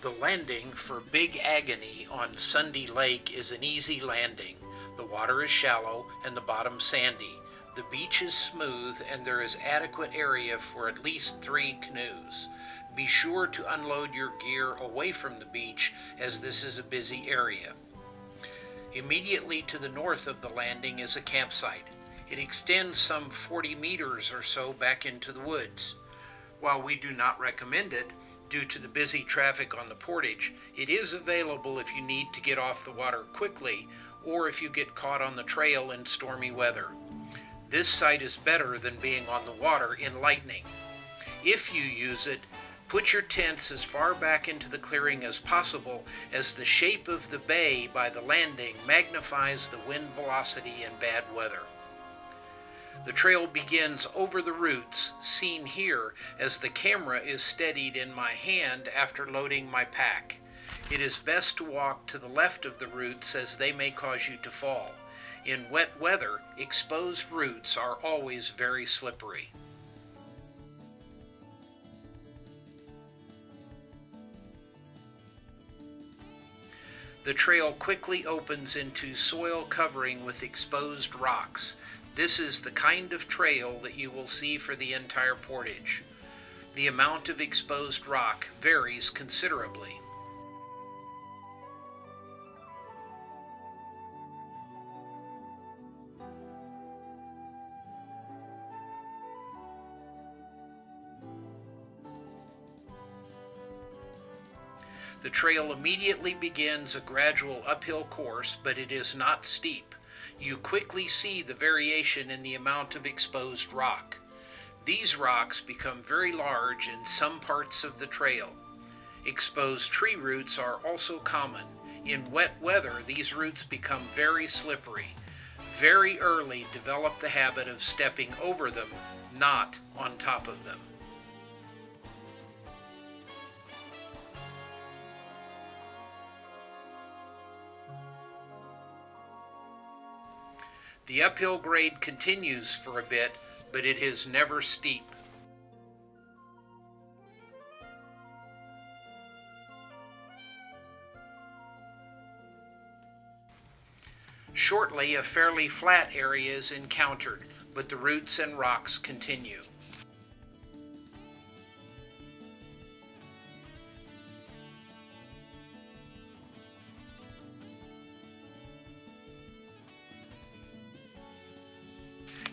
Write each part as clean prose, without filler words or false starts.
The landing for Big Agony on Sunday Lake is an easy landing. The water is shallow and the bottom sandy. The beach is smooth and there is adequate area for at least 3 canoes. Be sure to unload your gear away from the beach as this is a busy area. Immediately to the north of the landing is a campsite. It extends some 40 meters or so back into the woods. While we do not recommend it, due to the busy traffic on the Portage, it is available if you need to get off the water quickly or if you get caught on the trail in stormy weather. This site is better than being on the water in lightning. If you use it, put your tents as far back into the clearing as possible, as the shape of the bay by the landing magnifies the wind velocity in bad weather. The trail begins over the roots, seen here as the camera is steadied in my hand after loading my pack. It is best to walk to the left of the roots as they may cause you to fall. In wet weather, exposed roots are always very slippery. The trail quickly opens into soil covering with exposed rocks. This is the kind of trail that you will see for the entire Portage. The amount of exposed rock varies considerably. The trail immediately begins a gradual uphill course, but it is not steep. You quickly see the variation in the amount of exposed rock. These rocks become very large in some parts of the trail. Exposed tree roots are also common. In wet weather, these roots become very slippery. Very early, develop the habit of stepping over them, not on top of them. The uphill grade continues for a bit, but it is never steep. Shortly, a fairly flat area is encountered, but the roots and rocks continue.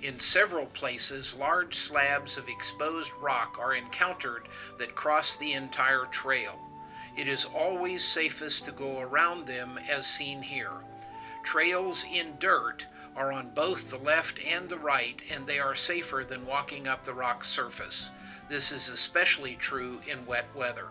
In several places, large slabs of exposed rock are encountered that cross the entire trail. It is always safest to go around them as seen here. Trails in dirt are on both the left and the right, and they are safer than walking up the rock surface. This is especially true in wet weather.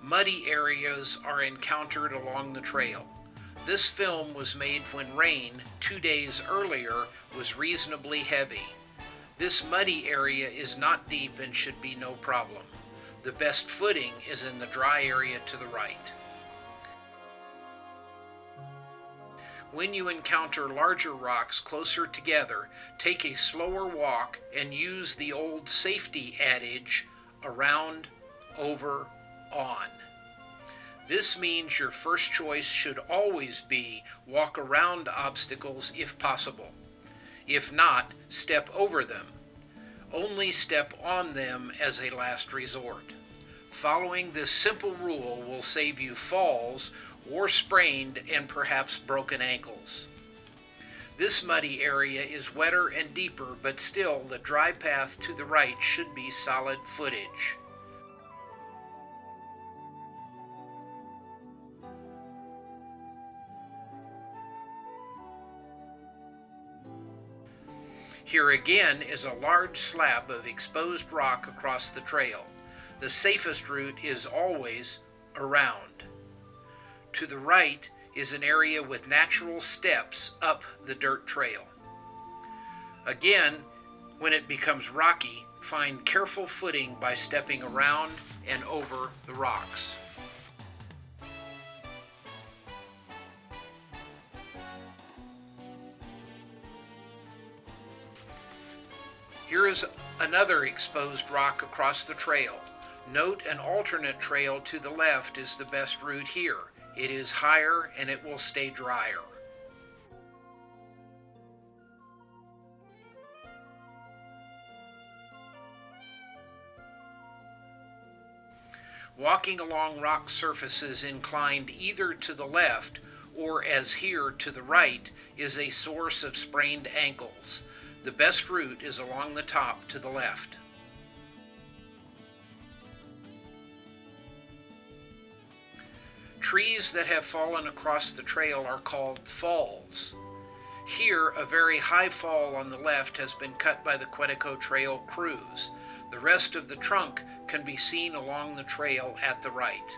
Muddy areas are encountered along the trail. This film was made when rain 2 days earlier was reasonably heavy. This muddy area is not deep and should be no problem. The best footing is in the dry area to the right. When you encounter larger rocks closer together, take a slower walk and use the old safety adage, around, over, on. This means your first choice should always be walk around obstacles if possible. If not, step over them. Only step on them as a last resort. Following this simple rule will save you falls or sprained and perhaps broken ankles. This muddy area is wetter and deeper, but still the dry path to the right should be solid footage. Here again is a large slab of exposed rock across the trail. The safest route is always around. To the right is an area with natural steps up the dirt trail. Again, when it becomes rocky, find careful footing by stepping around and over the rocks. Here is another exposed rock across the trail. Note an alternate trail to the left is the best route here. It is higher and it will stay drier. Walking along rock surfaces inclined either to the left or, as here, to the right is a source of sprained ankles. The best route is along the top to the left. Trees that have fallen across the trail are called falls. Here, a very high fall on the left has been cut by the Quetico Trail crews. The rest of the trunk can be seen along the trail at the right.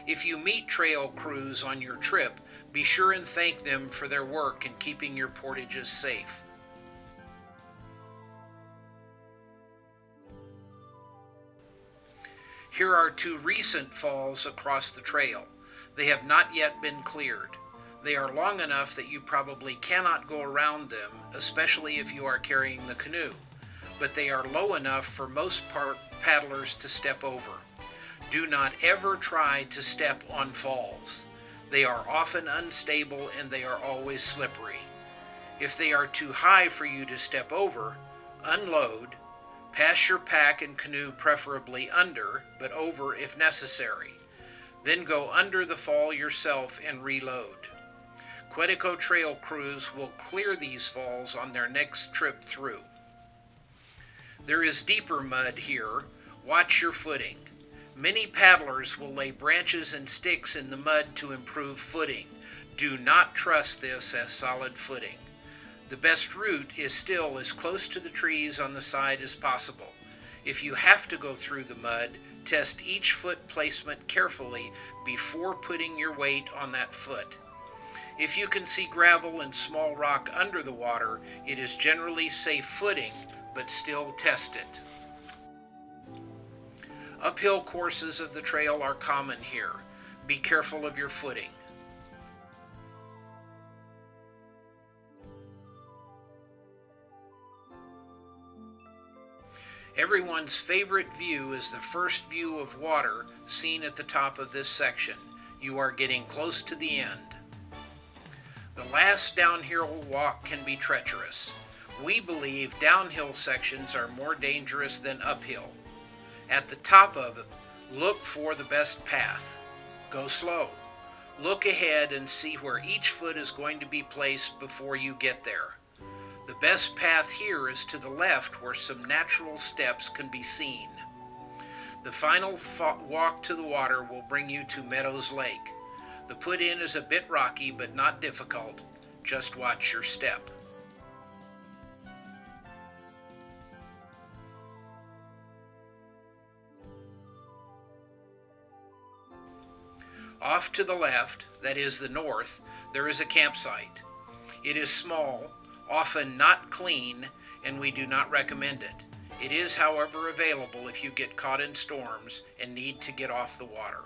If you meet trail crews on your trip, be sure and thank them for their work in keeping your portages safe. Here are two recent falls across the trail. They have not yet been cleared. They are long enough that you probably cannot go around them, especially if you are carrying the canoe, but they are low enough for most paddlers to step over. Do not ever try to step on falls. They are often unstable and they are always slippery. If they are too high for you to step over, unload, pass your pack and canoe preferably under, but over if necessary. Then go under the fall yourself and reload. Quetico Trail crews will clear these falls on their next trip through. There is deeper mud here. Watch your footing. Many paddlers will lay branches and sticks in the mud to improve footing. Do not trust this as solid footing. The best route is still as close to the trees on the side as possible. If you have to go through the mud, test each foot placement carefully before putting your weight on that foot. If you can see gravel and small rock under the water, it is generally safe footing, but still test it. Uphill courses of the trail are common here. Be careful of your footing. Everyone's favorite view is the first view of water seen at the top of this section. You are getting close to the end. The last downhill walk can be treacherous. We believe downhill sections are more dangerous than uphill. At the top of it, look for the best path. Go slow. Look ahead and see where each foot is going to be placed before you get there. The best path here is to the left where some natural steps can be seen. The final walk to the water will bring you to Meadows Lake. The put-in is a bit rocky but not difficult. Just watch your step. Off to the left, that is the north, there is a campsite. It is small, often not clean, and we do not recommend it. It is, however, available if you get caught in storms and need to get off the water.